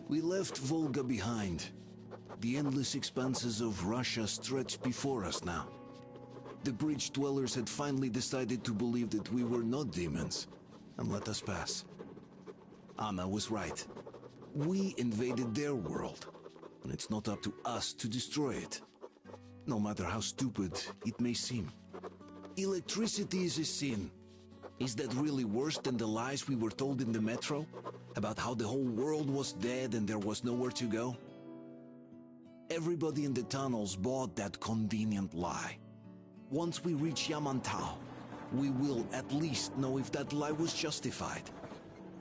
We left Volga behind. The endless expanses of Russia stretched before us now. The bridge dwellers had finally decided to believe that we were not demons, and let us pass. Anna was right. We invaded their world, and it's not up to us to destroy it. No matter how stupid it may seem. Electricity is a sin. Is that really worse than the lies we were told in the metro? About how the whole world was dead and there was nowhere to go? Everybody in the tunnels bought that convenient lie. Once we reach Yamantau, we will at least know if that lie was justified.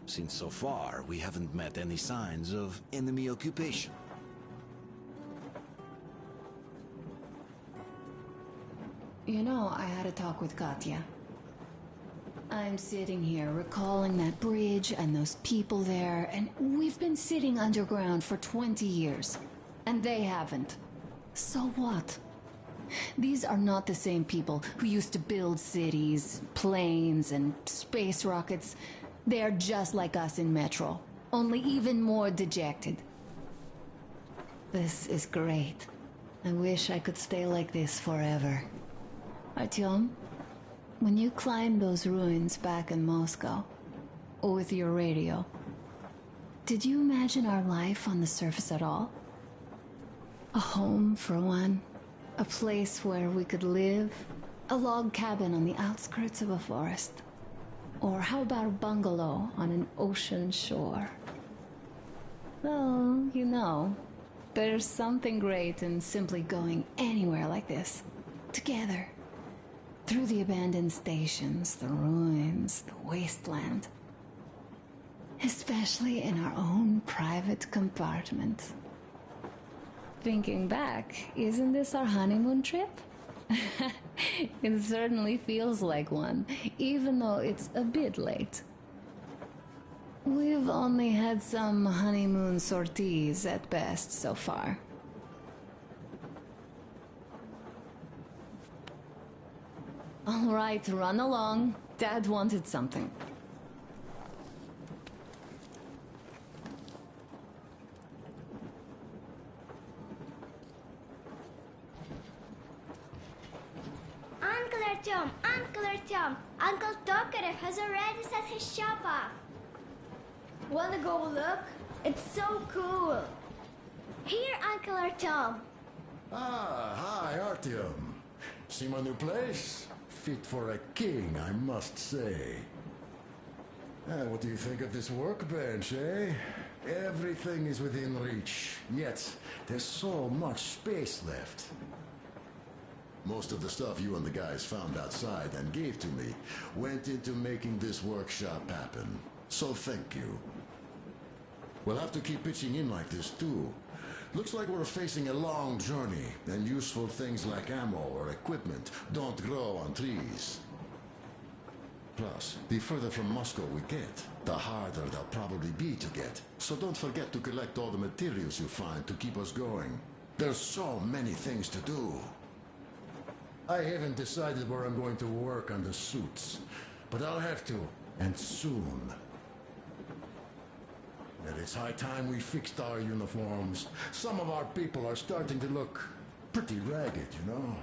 Since so far, we haven't met any signs of enemy occupation. You know, I had a talk with Katya. I'm sitting here recalling that bridge and those people there, and we've been sitting underground for 20 years. And they haven't. So what? These are not the same people who used to build cities, planes, and space rockets. They are just like us in Metro, only even more dejected. This is great. I wish I could stay like this forever. Artyom, when you climbed those ruins back in Moscow, with your radio, did you imagine our life on the surface at all? A home, for one. A place where we could live. A log cabin on the outskirts of a forest. Or how about a bungalow on an ocean shore? Well, you know, there's something great in simply going anywhere like this. Together. Through the abandoned stations, the ruins, the wasteland. Especially in our own private compartment. Thinking back, isn't this our honeymoon trip? It certainly feels like one, even though it's a bit late. We've only had some honeymoon sorties at best so far. All right, run along. Dad wanted something. Uncle Artyom, Uncle Tokarev has already set his shop up. Wanna go look? It's so cool. Here, Uncle Artyom. Ah, hi, Artyom. See my new place? Fit for a king, I must say. What do you think of this workbench, eh? Everything is within reach, yet there's so much space left. Most of the stuff you and the guys found outside and gave to me went into making this workshop happen. So thank you. We'll have to keep pitching in like this too. Looks like we're facing a long journey, and useful things like ammo or equipment don't grow on trees. Plus, the further from Moscow we get, the harder they'll probably be to get. So don't forget to collect all the materials you find to keep us going. There's so many things to do. I haven't decided where I'm going to work on the suits, but I'll have to, and soon. And it's high time we fixed our uniforms. Some of our people are starting to look pretty ragged, you know.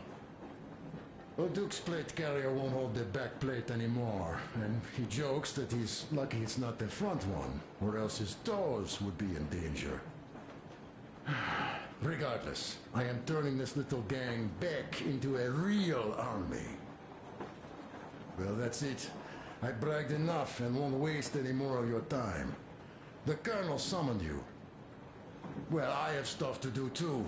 Well, Duke's plate carrier won't hold the back plate anymore, and he jokes that he's lucky it's not the front one, or else his toes would be in danger. Regardless, I am turning this little gang back into a real army. Well, that's it. I bragged enough and won't waste any more of your time. The Colonel summoned you. Well, I have stuff to do too.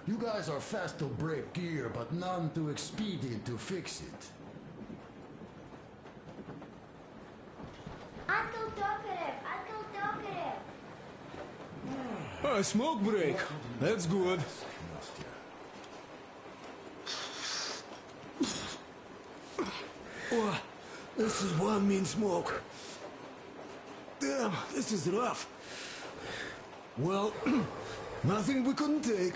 You guys are fast to break gear, but none too expedient to fix it. Uncle Tokarev, Uncle Tokarev. A smoke break. That's good. Oh, this is one mean smoke. Damn, this is rough. Well, nothing we couldn't take.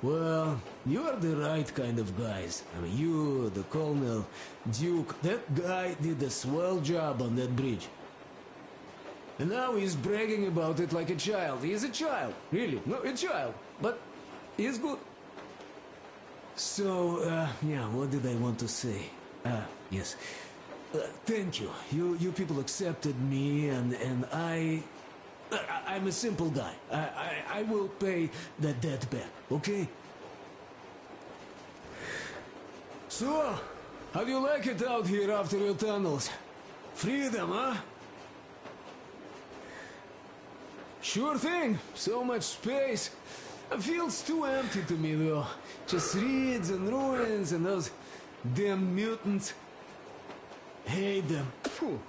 Well, you are the right kind of guys. I mean, you, the Colonel, Duke, that guy did a swell job on that bridge. And now he's bragging about it like a child. He's a child, really. No, a child. But he's good. So, yeah, what did I want to say? Yes. Thank you. You people accepted me, and I'm a simple guy. I will pay that debt back, okay? So, how do you like it out here after your tunnels? Freedom, huh? Sure thing. So much space. It feels too empty to me, though. Just reeds and ruins and those damn mutants. Hate them. Phew.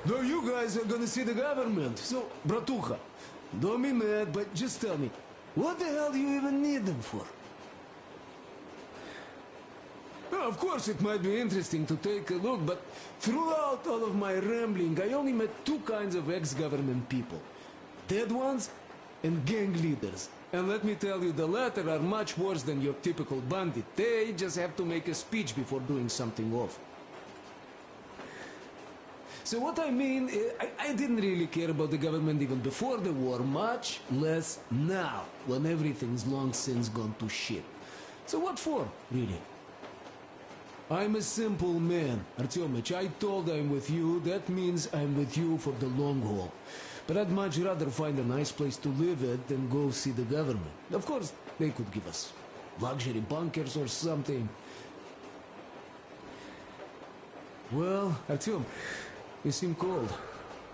Though you guys are gonna see the government, so, bratucha, don't be mad, but just tell me, what the hell do you even need them for? Well, of course, it might be interesting to take a look, but throughout all of my rambling, I only met two kinds of ex-government people. Dead ones and gang leaders. And let me tell you, the latter are much worse than your typical bandit. They just have to make a speech before doing something awful. So what I mean, I didn't really care about the government even before the war, much less now, when everything's long since gone to shit. So what for, really? I'm a simple man, Artyomich. I told I'm with you, that means I'm with you for the long haul. But I'd much rather find a nice place to live at than go see the government. Of course, they could give us luxury bunkers or something. Well, Artyom, you seem cold.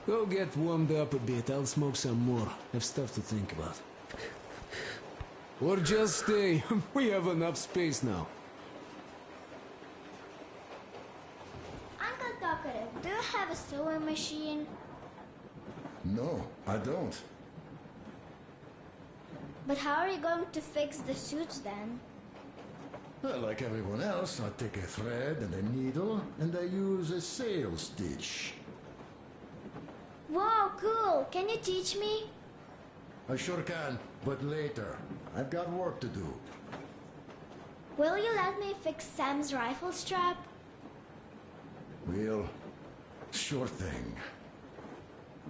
Go get warmed up a bit, I'll smoke some more. Have stuff to think about. Or just stay, we have enough space now. Uncle Talkative, do you have a sewing machine? No, I don't. But how are you going to fix the suits then? Well, like everyone else, I take a thread and a needle, and I use a sail stitch. Wow, cool! Can you teach me? I sure can, but later. I've got work to do. Will you let me fix Sam's rifle strap? Well, sure thing.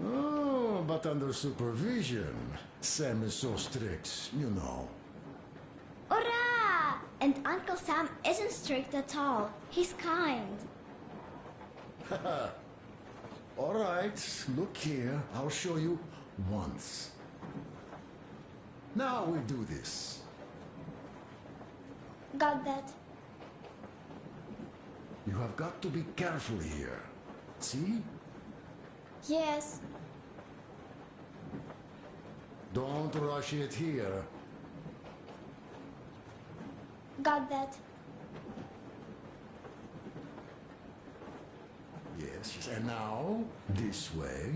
Oh, but under supervision. Sam is so strict, you know. Hurrah! And Uncle Sam isn't strict at all. He's kind. All right, look here. I'll show you once. Now we do this. Got that. You have got to be careful here. See? Yes. Don't rush it here. Got that. Yes, and now, this way.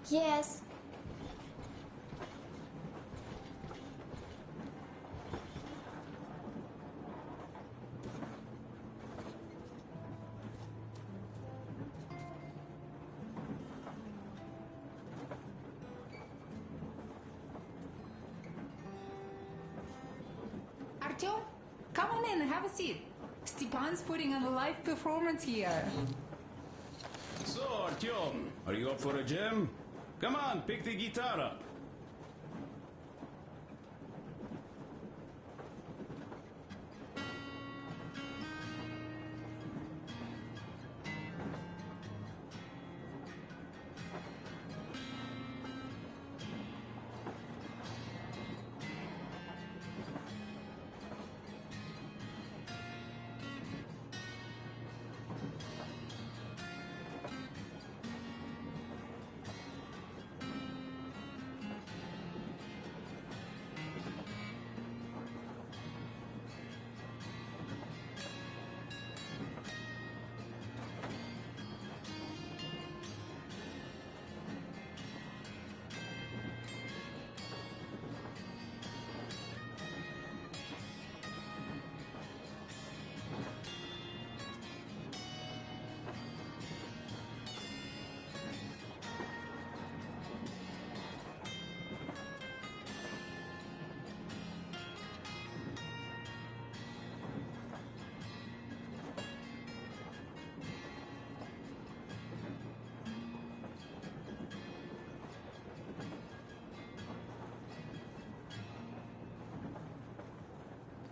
Yes. Artyom, come on in and have a seat. Stepan's putting on a live performance here. So, Artyom, are you up for a jam? Come on, pick the guitar up.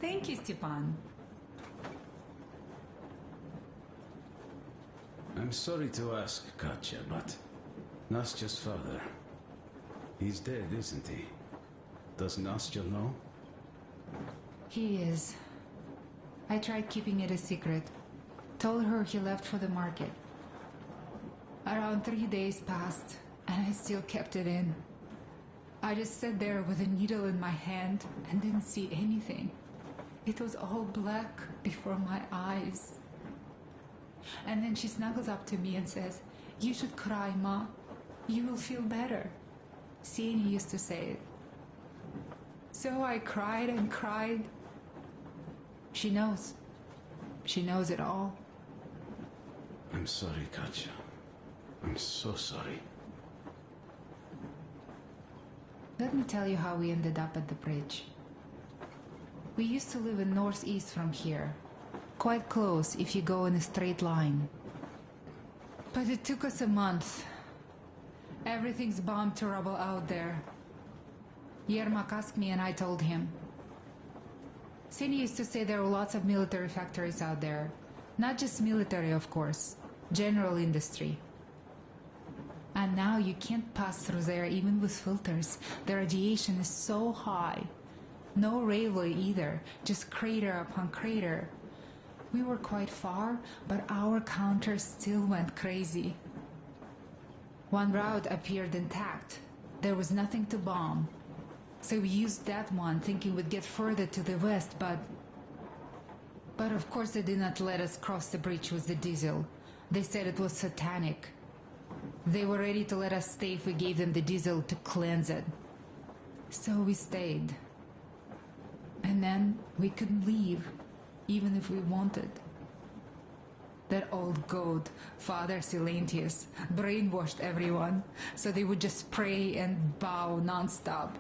Thank you, Stepan. I'm sorry to ask, Katya, but Nastya's father, he's dead, isn't he? Does Nastya know? He is. I tried keeping it a secret. Told her he left for the market. Around 3 days passed, and I still kept it in. I just sat there with a needle in my hand and didn't see anything. It was all black before my eyes. And then she snuggles up to me and says, "You should cry, Ma. You will feel better." Sieni used to say it. So I cried and cried. She knows. She knows it all. I'm sorry, Katya. I'm so sorry. Let me tell you how we ended up at the bridge. We used to live in northeast from here. Quite close if you go in a straight line. But it took us a month. Everything's bombed to rubble out there. Yermak asked me and I told him. Sieni used to say there were lots of military factories out there. Not just military, of course. General industry. And now you can't pass through there even with filters. The radiation is so high. No railway either, just crater upon crater. We were quite far, but our counter still went crazy. One route appeared intact. There was nothing to bomb. So we used that one, thinking we'd get further to the west, but of course they did not let us cross the bridge with the diesel. They said it was satanic. They were ready to let us stay if we gave them the diesel to cleanse it. So we stayed. And then we couldn't leave, even if we wanted. That old goat, Father Silentius, brainwashed everyone, so they would just pray and bow non-stop.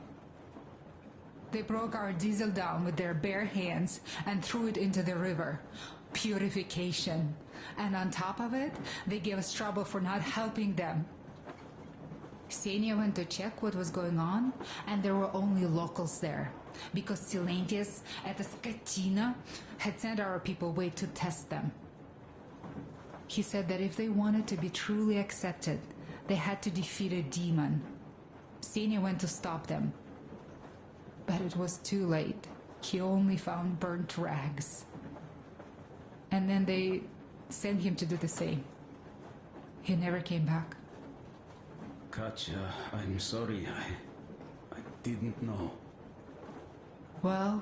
They broke our diesel down with their bare hands and threw it into the river. Purification. And on top of it, they gave us trouble for not helping them. Ksenia went to check what was going on, and there were only locals there, because Silentius at the Skatina had sent our people away to test them. He said that if they wanted to be truly accepted, they had to defeat a demon. Ksenia went to stop them. But it was too late. He only found burnt rags. And then they sent him to do the same. He never came back. Katya, I'm sorry. I didn't know. Well,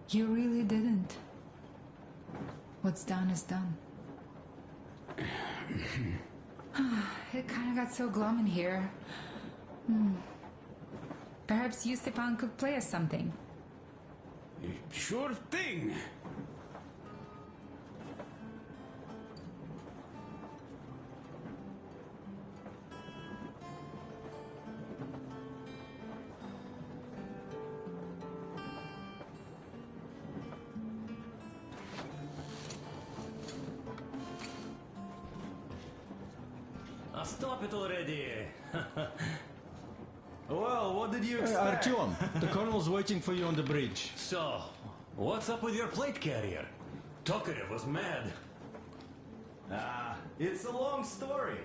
you really didn't. What's done is done. It kind of got so glum in here. Perhaps you, Stepan, could play us something. Sure thing. Stop it already! Well, what did you expect? Artyom, the colonel's waiting for you on the bridge. So, what's up with your plate carrier? Tokarev was mad. It's a long story.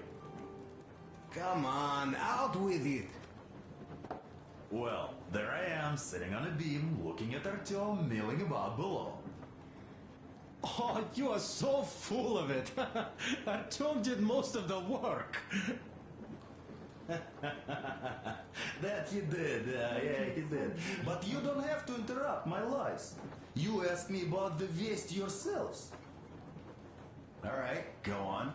Come on, out with it. Well, there I am, sitting on a beam, looking at Artyom milling about below. Oh, you are so full of it. Artyom did most of the work. That he did, yeah, he did. But you don't have to interrupt my lies. You asked me about the Vest yourselves. Alright, go on.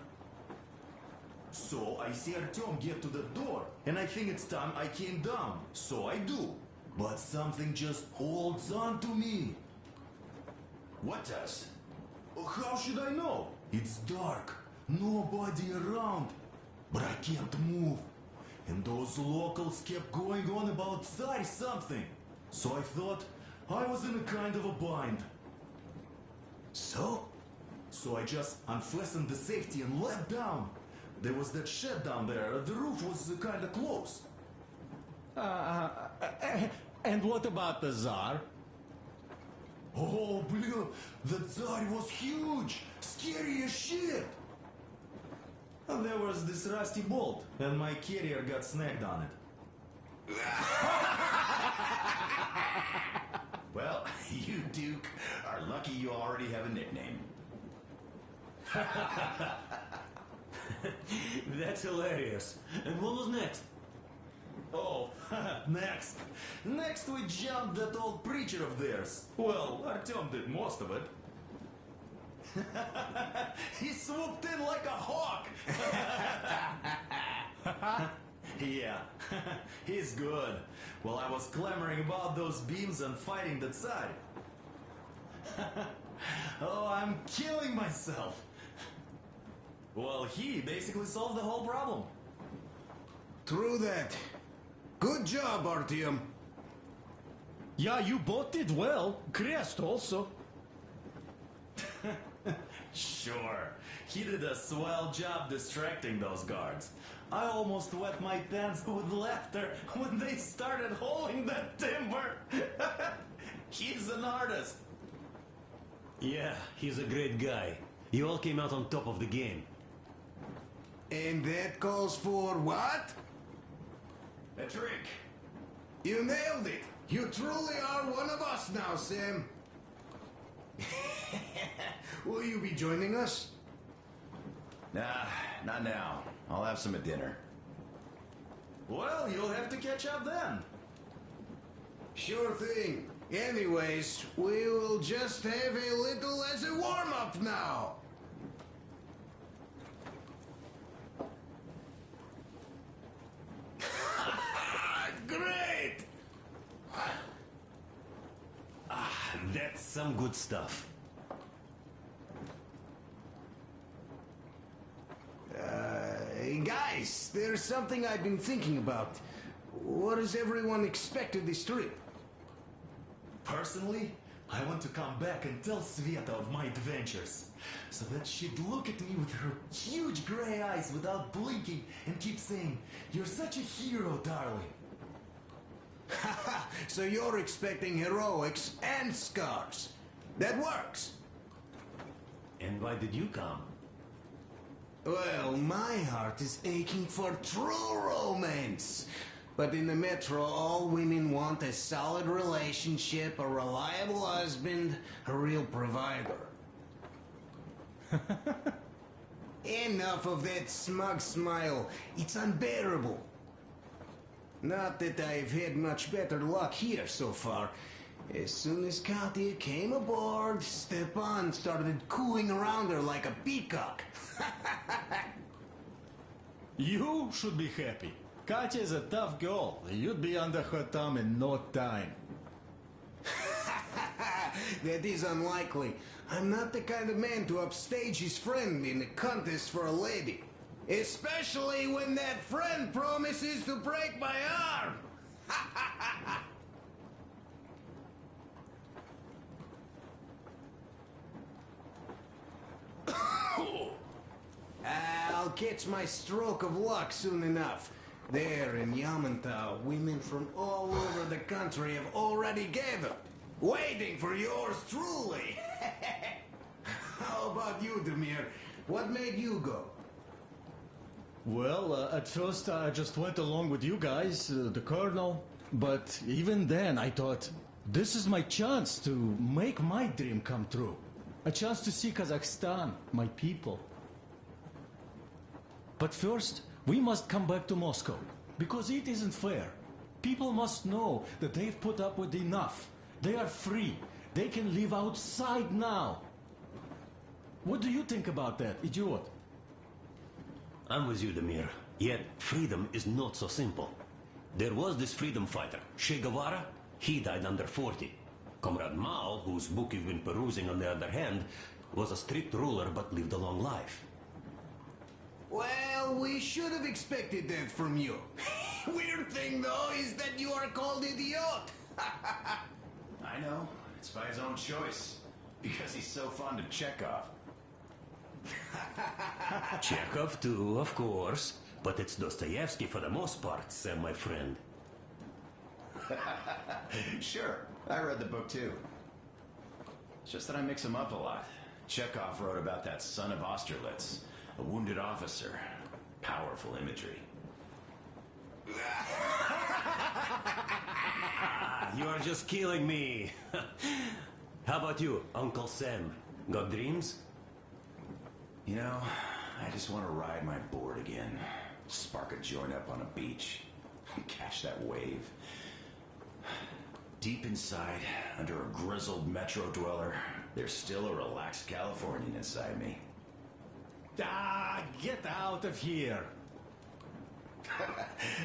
So I see Artyom get to the door, and I think it's time I came down. So I do. But something just holds on to me. What does? How should I know? It's dark, nobody around. But I can't move. And those locals kept going on about Tsar something. So I thought I was in a kind of a bind. So I just unfastened the safety and leapt down. There was that shed down there. The roof was kind of close. And what about the Tsar? Oh, blue, the Tsar was huge, scary as shit. And there was this rusty bolt, and my carrier got snagged on it. Well, you, Duke, are lucky you already have a nickname. That's hilarious. And what was next? Oh, next. Next we jumped that old preacher of theirs. Well, Artyom did most of it. He swooped in like a hawk. Yeah, he's good. While I was clamoring about those beams and fighting that side. Oh, I'm killing myself. Well, he basically solved the whole problem. True that. Good job, Artyom. Yeah, you both did well. Crest also. Sure, he did a swell job distracting those guards. I almost wet my pants with laughter when they started hauling that timber. He's an artist. Yeah, he's a great guy. You all came out on top of the game. And that calls for what? A trick. You nailed it. You truly are one of us now, Sam. Will you be joining us? Nah, not now. I'll have some at dinner. Well, you'll have to catch up then. Sure thing. Anyways, we will just have a little as a warm-up now. Great! That's some good stuff. Guys, there's something I've been thinking about. What does everyone expect of this trip? Personally, I want to come back and tell Sveta of my adventures, so that she'd look at me with her huge gray eyes without blinking and keep saying, "You're such a hero, darling." So you're expecting heroics and scars. That works. And why did you come? Well, my heart is aching for true romance. But in the metro, all women want a solid relationship, a reliable husband, a real provider. Enough of that smug smile. It's unbearable. Not that I've had much better luck here so far. As soon as Katya came aboard, Stepan started cooing around her like a peacock. You should be happy. Katya is a tough girl. You'd be under her thumb in no time. That is unlikely. I'm not the kind of man to upstage his friend in a contest for a lady. Especially when that friend promises to break my arm. I'll catch my stroke of luck soon enough. There in Yamantau, women from all over the country have already gathered, waiting for yours truly. How about you, Demir? What made you go? Well, at first I just went along with you guys, the colonel. But even then I thought, this is my chance to make my dream come true. A chance to see Kazakhstan, my people. But first, we must come back to Moscow, because it isn't fair. People must know that they've put up with enough. They are free. They can live outside now. What do you think about that, idiot? I'm with you, Demir. Yet, freedom is not so simple. There was this freedom fighter, Che Guevara. He died under 40. Comrade Mao, whose book you've been perusing on the other hand, was a strict ruler but lived a long life. Well, we should have expected that from you. Weird thing, though, is that you are called idiot. I know. It's by his own choice. Because he's so fond of Chekhov. Chekhov too, of course. But it's Dostoevsky for the most part, Sam, my friend. Sure. I read the book too. It's just that I mix them up a lot. Chekhov wrote about that son of Austerlitz, a wounded officer. Powerful imagery. You are just killing me. How about you, Uncle Sam? Got dreams? You know, I just want to ride my board again. Spark a joint up on a beach. Catch that wave. Deep inside, under a grizzled metro dweller, there's still a relaxed Californian inside me. Ah, get out of here!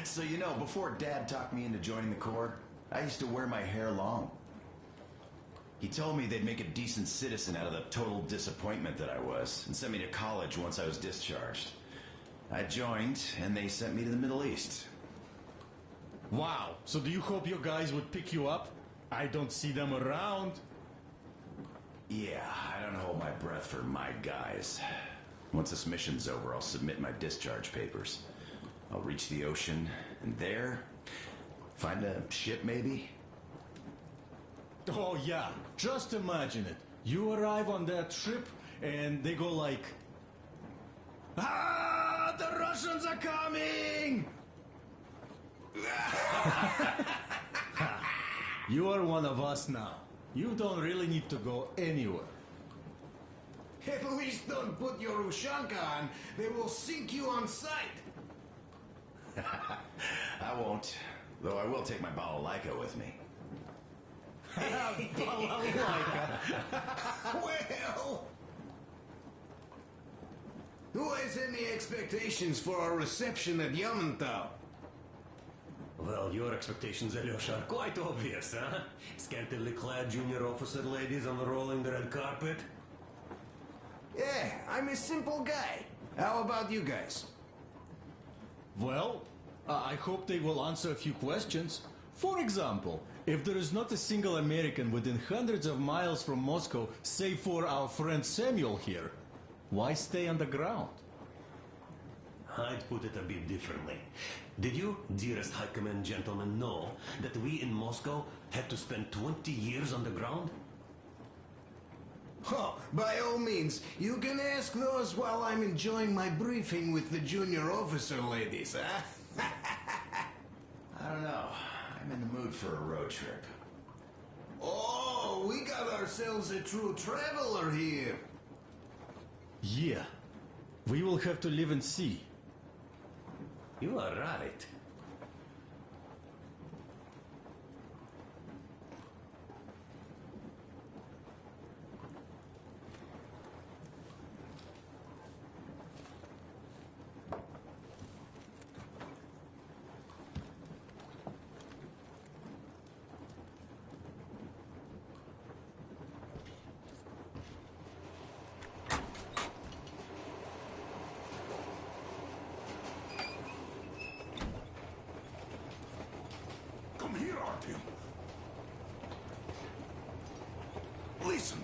So you know, before Dad talked me into joining the Corps, I used to wear my hair long. He told me they'd make a decent citizen out of the total disappointment that I was, and sent me to college once I was discharged. I joined, and they sent me to the Middle East. Wow, so do you hope your guys would pick you up? I don't see them around. Yeah, I don't hold my breath for my guys. Once this mission's over, I'll submit my discharge papers. I'll reach the ocean, and there, find a ship maybe? Oh yeah, just imagine it. You arrive on that ship, and they go like... Ah, the Russians are coming! You are one of us now. You don't really need to go anywhere. At least don't put your Ushanka on. They will sink you on sight. I won't, though I will take my balalaika with me. Well... Who has any expectations for our reception at Yamantau? Well, your expectations, Alyosha, are quite obvious, huh? Scantily clad junior officer ladies unrolling the red carpet. Yeah, I'm a simple guy. How about you guys? Well, I hope they will answer a few questions. For example, if there is not a single American within hundreds of miles from Moscow, save for our friend Samuel here, why stay on the ground? I'd put it a bit differently. Did you, dearest High Command gentlemen, know that we in Moscow had to spend 20 years on the ground? Oh, by all means, you can ask those while I'm enjoying my briefing with the junior officer ladies, huh? I don't know. I'm in the mood for a road trip. Oh, we got ourselves a true traveler here. Yeah, we will have to live and see. You are right. Come here, Artyom. Listen.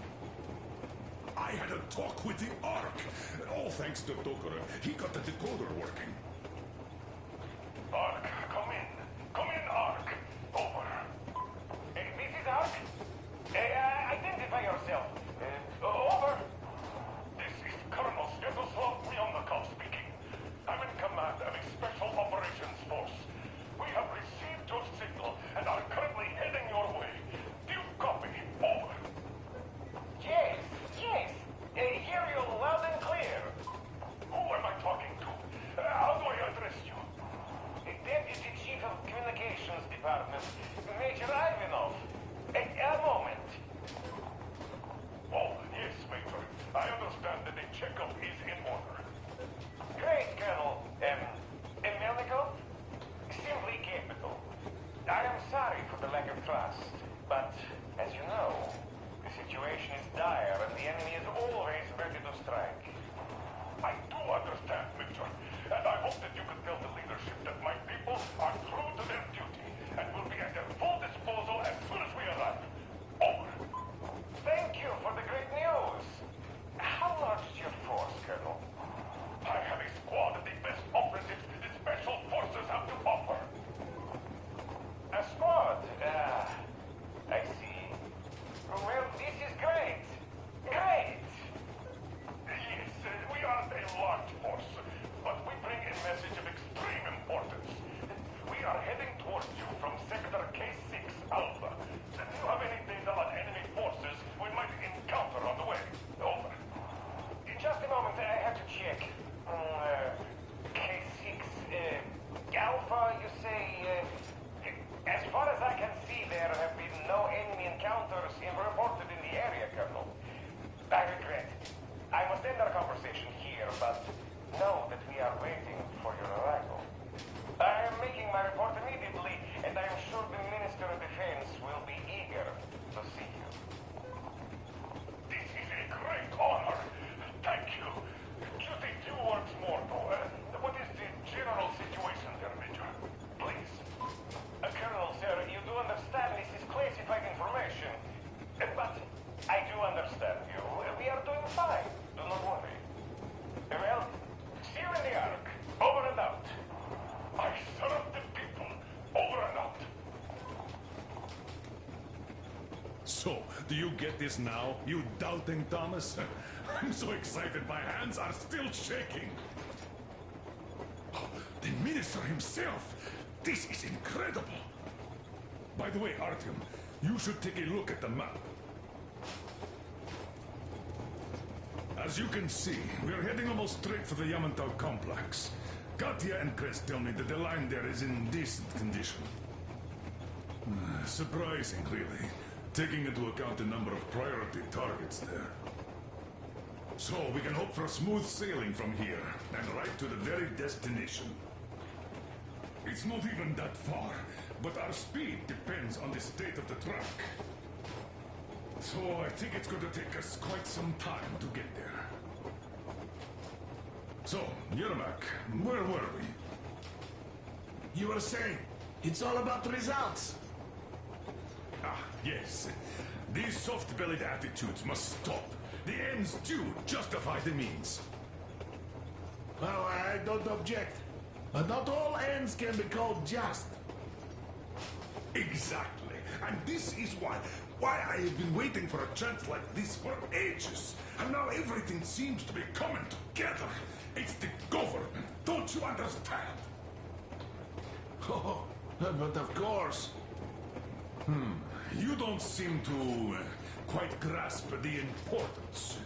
I had a talk with the Ark. All thanks to Tokarev. He got the decoder working. Ark, come in. Come in, Ark. Over. This is Ark. Identify yourself. Over. This is Colonel Svetoslav Myonnikov speaking. I'm in command of a special operations force. We have received your signal and are currently heading your way. Do you copy? Over. Yes. Hear you loud and clear. Who am I talking to? How do I address you? Deputy Chief of Communications Department, Major Ivanov. A moment. Oh, yes, Major. I understand that the checkup is in order. Great, Colonel. Melnikov? Simply capital. I am sorry for the lack of trust, but as you know, the situation is dire and the enemy is always ready to strike. I do understand, Major, and I hope that you can tell the leadership that my people are true to their duty and will be at their full disposal as soon as we arrive. Over. Thank you for the great news. How large is your force, Colonel? say, as far as I can see, there have been no enemy encounters reported in the area, Colonel. I regret. I must end our conversation here, but know that we are waiting for your arrival. I am making my report immediately, and I am sure the Minister of Defense will be eager to see you. This is a great honor. Thank you. Just a few words more, though. What is the general situation there, Major? Please. Colonel, sir, you do understand this is classified information. But I do understand you. We are doing fine. Do not worry. Well, see you in the Ark. Over and out. I serve the people. Over and out. So, do you get this now, you doubting Thomas? I'm so excited my hands are still shaking. Oh, the minister himself! This is incredible! By the way, Artyom, you should take a look at the map. As you can see, we're heading almost straight for the Yamantau complex. Katya and Chris tell me that the line there is in decent condition. Surprising, really, taking into account the number of priority targets there. So, we can hope for smooth sailing from here, and right to the very destination. It's not even that far, but our speed depends on the state of the track. So, I think it's going to take us quite some time to get there. So, Yermak, where were we? You were saying, it's all about results. Ah, yes. These soft-bellied attitudes must stop. The ends do justify the means. Well, I don't object. But not all ends can be called just. Exactly. And this is why I have been waiting for a chance like this for ages. And now everything seems to be coming together. It's the government. Don't you understand? Oh, but of course. You don't seem to quite grasp the importance,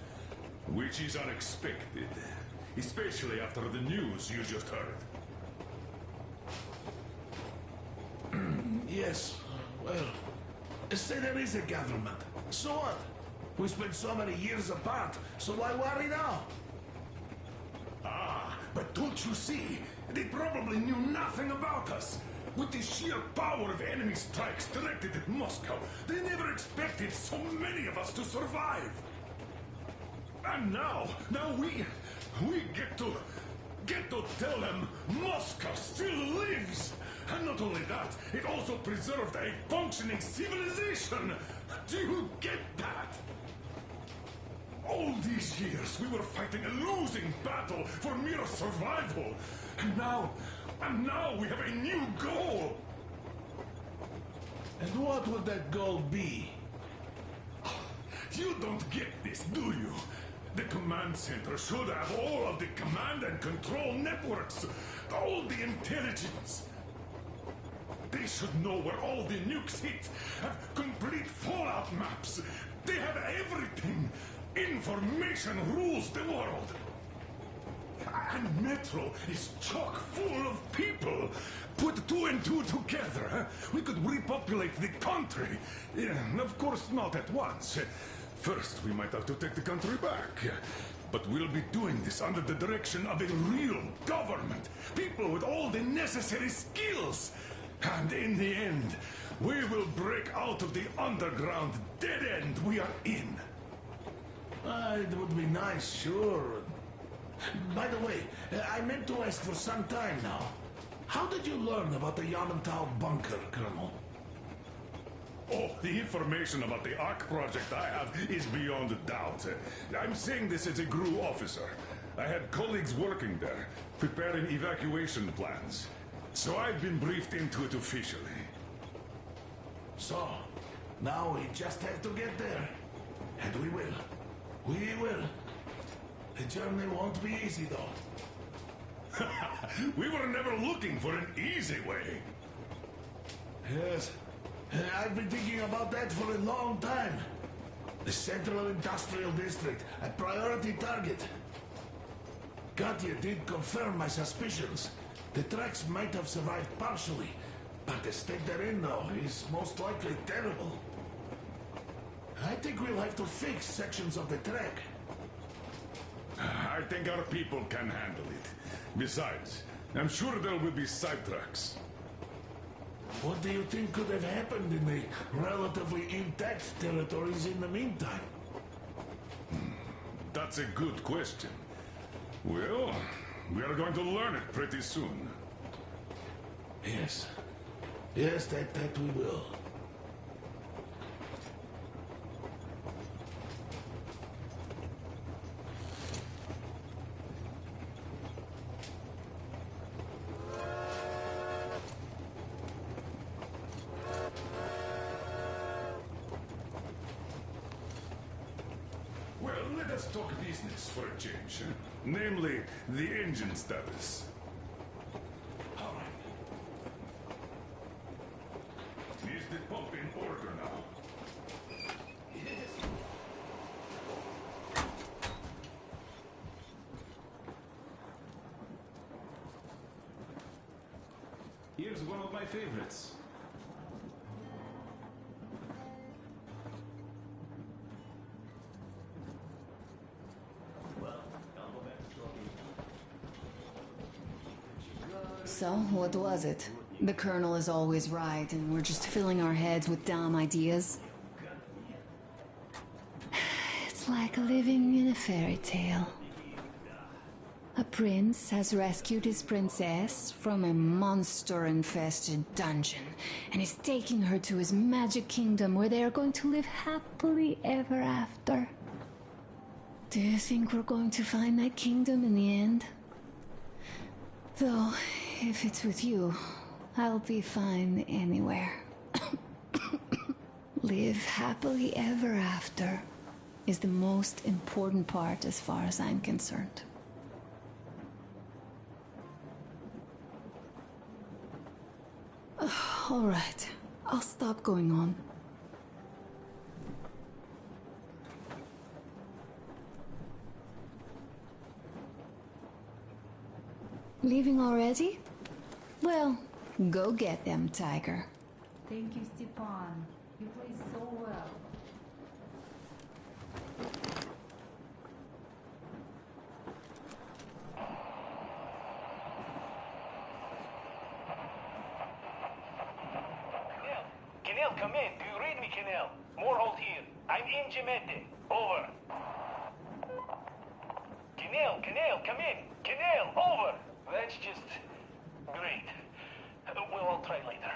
which is unexpected, especially after the news you just heard. Yes, well, say there is a government. So what? We spent so many years apart, so why worry now? Ah, but don't you see? They probably knew nothing about us. With the sheer power of enemy strikes directed at Moscow, they never expected so many of us to survive. And now we get to tell them Moscow still lives. And not only that, it also preserved a functioning civilization. Do you get that? All these years we were fighting a losing battle for mere survival. And now we have a new goal. And what would that goal be? You don't get this, do you? The command center should have all of the command and control networks, all the intelligence. They should know where all the nukes hit, have complete fallout maps. They have everything. Information rules the world. And Metro is chock full of people. Put two and two together, we could repopulate the country. Yeah, of course, not at once. First, we might have to take the country back. But we'll be doing this under the direction of a real government. People with all the necessary skills. And in the end, we will break out of the underground dead end we are in. It would be nice, sure. By the way, I meant to ask for some time now. How did you learn about the Yamantau bunker, Colonel? Oh, the information about the Ark project I have is beyond doubt. I'm saying this as a GRU officer. I had colleagues working there, preparing evacuation plans. So I've been briefed into it officially. So, now we just have to get there. And we will. We will. The journey won't be easy, though. We were never looking for an easy way. Yes. I've been thinking about that for a long time. The Central Industrial District, a priority target. Katya did confirm my suspicions. The tracks might have survived partially, but the state they're in now is most likely terrible. I think we'll have to fix sections of the track. I think our people can handle it. Besides, I'm sure there will be side tracks. What do you think could have happened in the relatively intact territories in the meantime? That's a good question. Well, we are going to learn it pretty soon. Yes. Yes, that we will. Well, let us talk business for a change. Namely, the engine status. All right. Is the pump in order now? Yes. Here's one of my favorites. So, what was it? The Colonel is always right, and we're just filling our heads with dumb ideas. It's like living in a fairy tale. A prince has rescued his princess from a monster-infested dungeon, and is taking her to his magic kingdom where they are going to live happily ever after. Do you think we're going to find that kingdom in the end? Though, if it's with you, I'll be fine anywhere. Live happily ever after is the most important part as far as I'm concerned. All right, I'll stop going on. Leaving already? Well, go get them, Tiger. Thank you, Stepan. You play so well. Kenel, come in. Do you read me, Kenel? Morehold here. I'm in Jemete. Over. Kenel, come in. Kenel, over. That's just great. Well, I'll try later.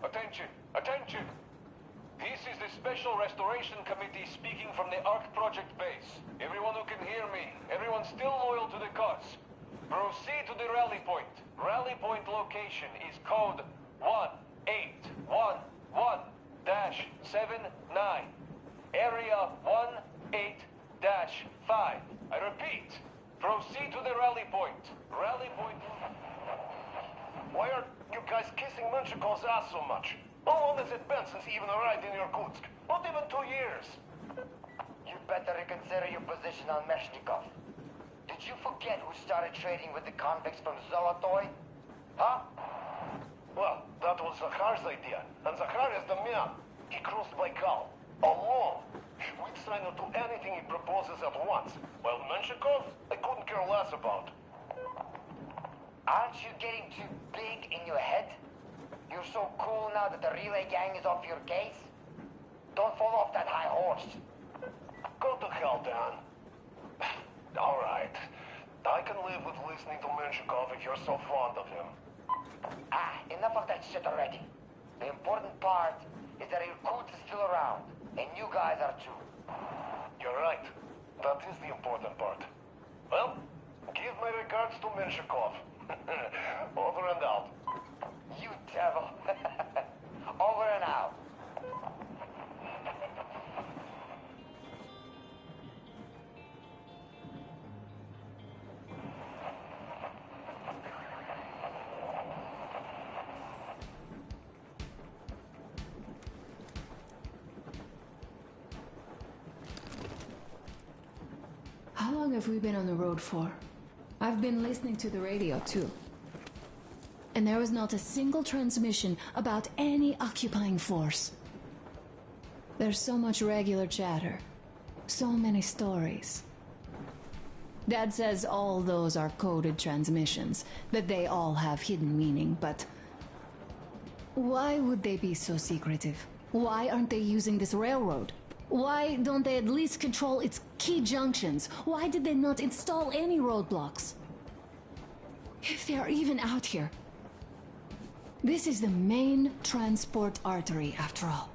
Attention! Attention! This is the Special Restoration Committee speaking from the Ark Project base. Everyone who can hear me, everyone still loyal to the cause, proceed to the rally point. Rally point location is code 1811-79. Area 18-5. I repeat, proceed to the rally point. Rally point... Why are you guys kissing Menshikov's ass so much? How long has it been since he even arrived in Irkutsk? Not even 2 years. You better reconsider your position on Meshnikov. Did you forget who started trading with the convicts from Zolotoy? Huh? Well, that was Zakhar's idea. And Zakhar is the man. He crossed Baikal. Alone. We'd sign on to anything he proposes at once. While Menshikov, I couldn't care less about. Aren't you getting too big in your head? You're so cool now that the relay gang is off your case? Don't fall off that high horse. Go to hell, Dan. All right. I can live with listening to Menshikov if you're so fond of him. Enough of that shit already. The important part is that Irkutsk is still around, and you guys are too. You're right. That is the important part. Well, give my regards to Menshikov. Over and out. You devil. Over and out. long have we been on the road for? I've been listening to the radio, too. And there was not a single transmission about any occupying force. There's so much regular chatter. So many stories. Dad says all those are coded transmissions, that they all have hidden meaning, but... why would they be so secretive? Why aren't they using this railroad? Why don't they at least control its key junctions? Why did they not install any roadblocks? If they are even out here. This is the main transport artery, after all.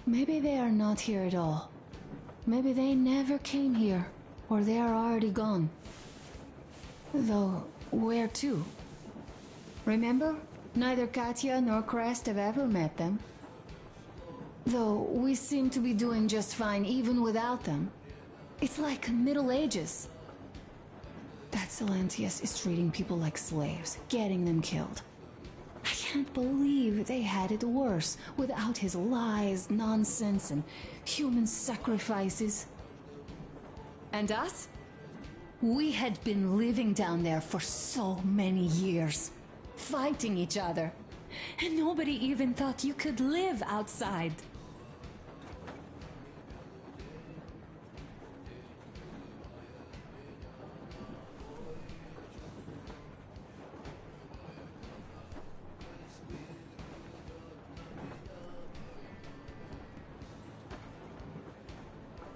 Maybe they are not here at all. Maybe they never came here, or they are already gone. Though, where to? Remember? Neither Katya nor Crest have ever met them. Though we seem to be doing just fine even without them. It's like Middle Ages. That Silentius is treating people like slaves, getting them killed. I can't believe they had it worse without his lies, nonsense, and human sacrifices. And us? We had been living down there for so many years, fighting each other. And nobody even thought you could live outside.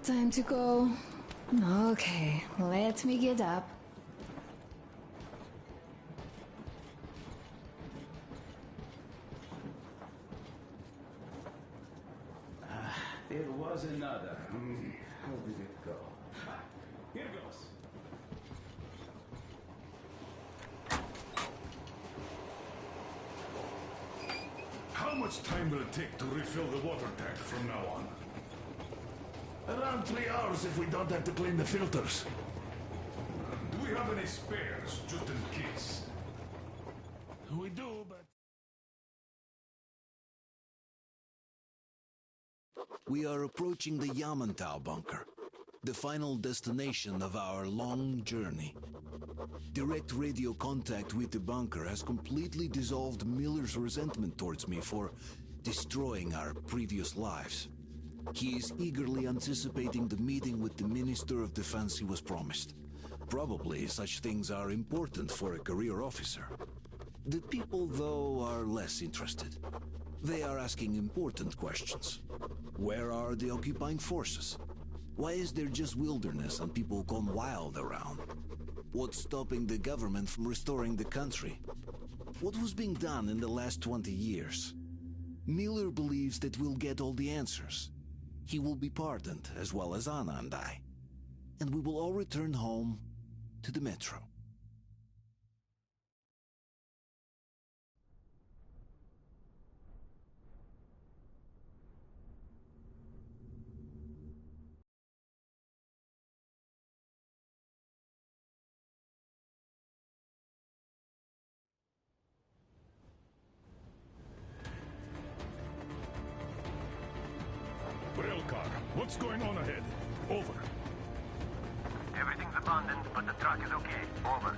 Time to go. Okay, let me get up. There was another. How did it go? Here goes. How much time will it take to refill the water tank from now on? Around 3 hours if we don't have to clean the filters. Do we have any spares, just in case? We do, but... We are approaching the Yamantau bunker, the final destination of our long journey. Direct radio contact with the bunker has completely dissolved Miller's resentment towards me for destroying our previous lives. He is eagerly anticipating the meeting with the Minister of Defense he was promised. Probably such things are important for a career officer. The people, though, are less interested. They are asking important questions. Where are the occupying forces? Why is there just wilderness and people gone wild around? What's stopping the government from restoring the country? What was being done in the last 20 years? Miller believes that we'll get all the answers. He will be pardoned, as well as Anna and I. And we will all return home to the metro. Railcar, what's going on ahead? Over. Everything's abandoned, but the truck is okay. Over.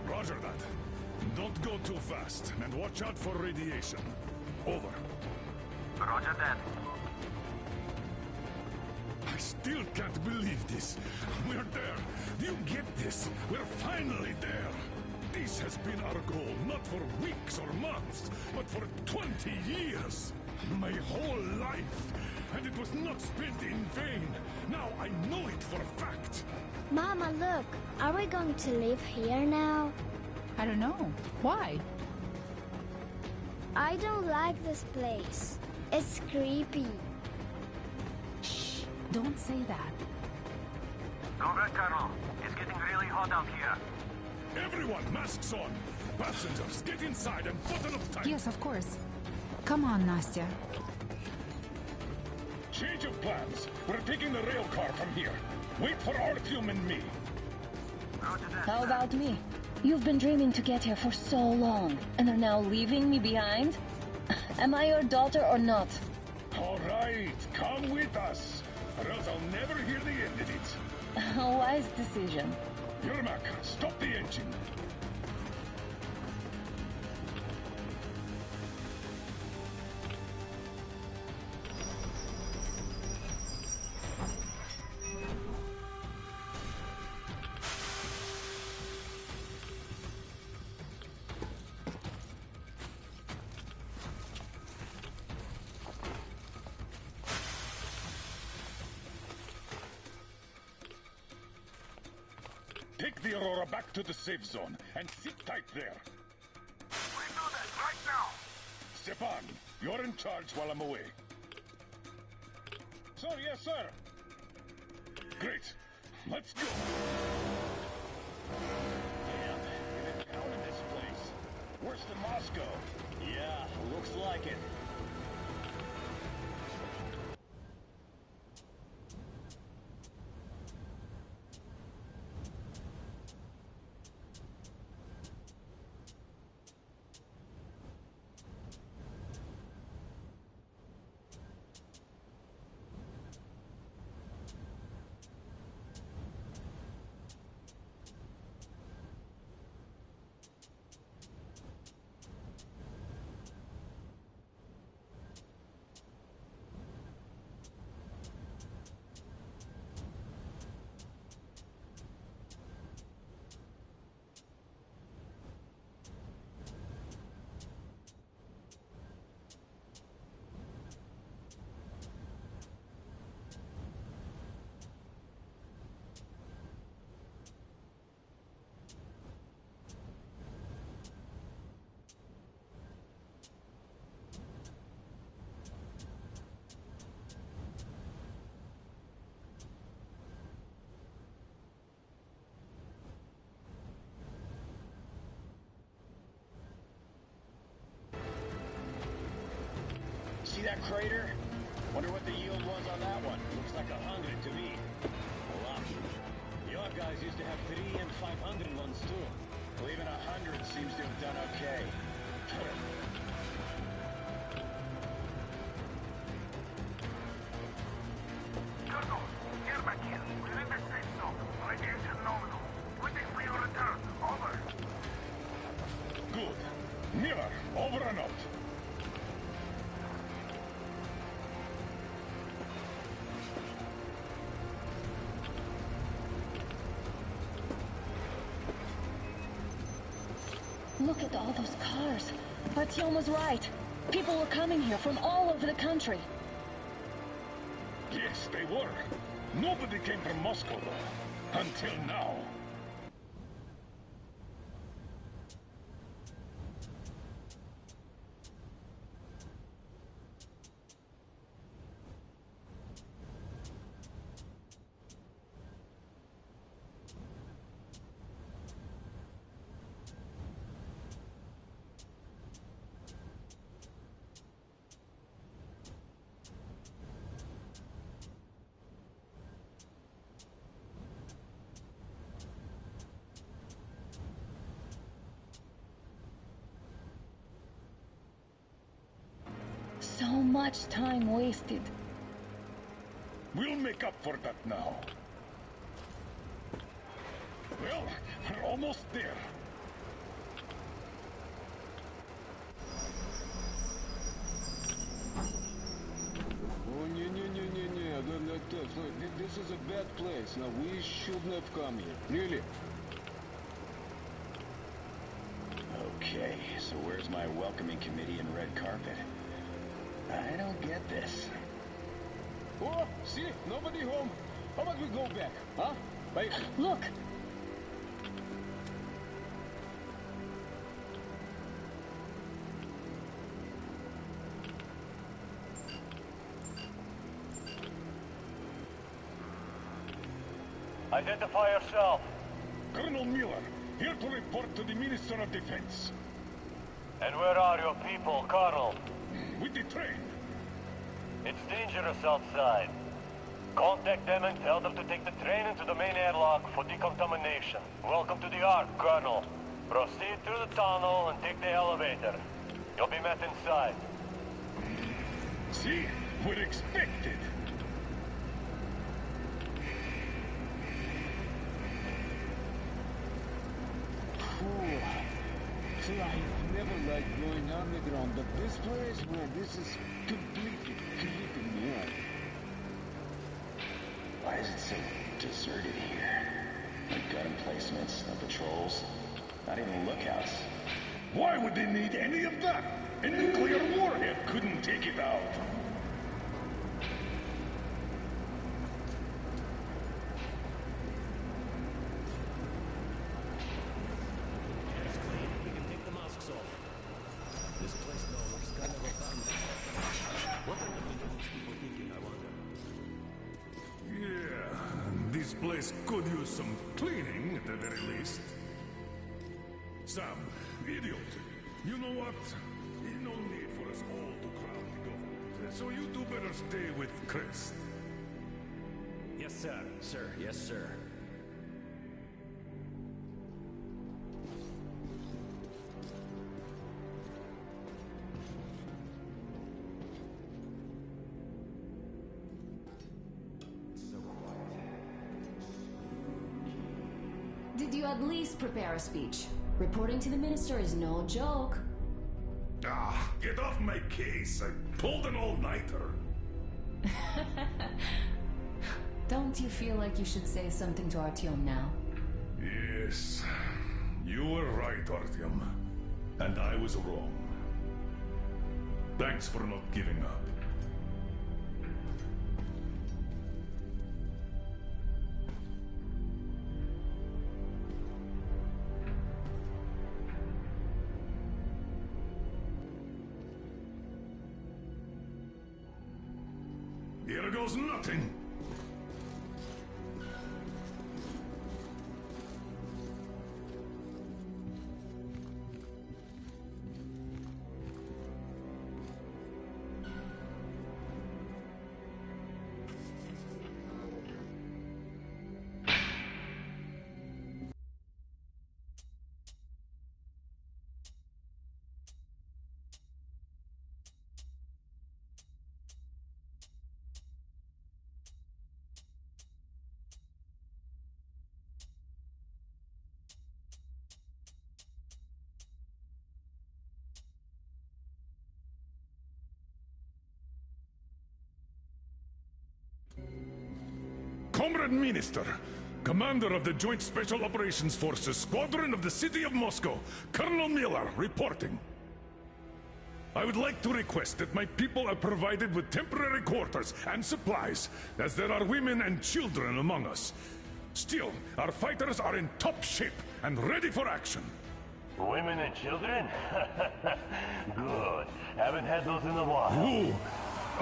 Roger that. Don't go too fast, and watch out for radiation. Over. Roger that. I still can't believe this. We're there. Do you get this? We're finally there. This has been our goal, not for weeks or months, but for 20 years. My whole life. And it was not spent in vain. Now I know it for a fact. Mama, look. Are we going to live here now? I don't know. Why? I don't like this place. It's creepy. Shh. Don't say that. Go back, Colonel. It's getting really hot out here. Everyone, masks on. Passengers, get inside and button up tight. Yes, of course. Come on, Nastya. Change of plans. We're taking the rail car from here. Wait for Artyom and me. How about me? You've been dreaming to get here for so long, and are now leaving me behind? Am I your daughter or not? All right, come with us. or else I'll never hear the end of it. A wise decision. Yermak, stop the engine. Take the Aurora back to the safe zone and sit tight there. We do that right now. Stepan, you're in charge while I'm away. Sir, yes, sir. Great. Let's go. Damn, we've been pounding this place. Worse than Moscow. Yeah, looks like it. See that crater? Wonder what the yield was on that one. Looks like 100 to me. A lot. Your guys used to have 3 and 500 ones too. Well, even 100 seems to have done okay. Colonel, Yermak here. We're in the safe zone. Radiation nominal. Waiting for your return. Over. Good. Miller, over and out. Look at all those cars. Artyom was right. People were coming here from all over the country. Yes, they were. Nobody came from Moscow, though. Until now. So much time wasted. We'll make up for that now. Well, we're almost there. Oh, this is a bad place. Now, we shouldn't have come here. Really? Okay, so where's my welcoming committee and red carpet? I don't get this. Oh, see? Nobody home. How about we go back, huh? Bye. Look! Identify yourself. Colonel Miller, here to report to the Minister of Defense. And where are your people, Colonel? With the train. It's dangerous outside. Contact them and tell them to take the train into the main airlock for decontamination. Welcome to the Ark, Colonel. Proceed through the tunnel and take the elevator. You'll be met inside. See? We're expected. So I've never liked going underground, but this place, well, this is completely creeping me out. Why is it so deserted here? No gun emplacements, no patrols, not even lookouts. Why would they need any of that? A nuclear warhead couldn't take it out. This place could use some cleaning at the very least. Sam, idiot, you know what? No need for us all to crowd the government, so you two better stay with Chris. Yes, sir. Sir, yes, sir. Did you at least prepare a speech? Reporting to the minister is no joke. Ah, get off my case. I pulled an all-nighter. Don't you feel like you should say something to Artyom now? Yes, you were right, Artyom. And I was wrong. Thanks for not giving up. Here goes nothing. Comrade Minister, Commander of the Joint Special Operations Forces, Squadron of the City of Moscow, Colonel Miller, reporting. I would like to request that my people are provided with temporary quarters and supplies, as there are women and children among us. Still, our fighters are in top shape and ready for action. Women and children? Good. Haven't had those in a while. Who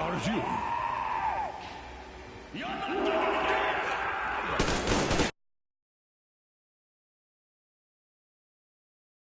are you? You're not getting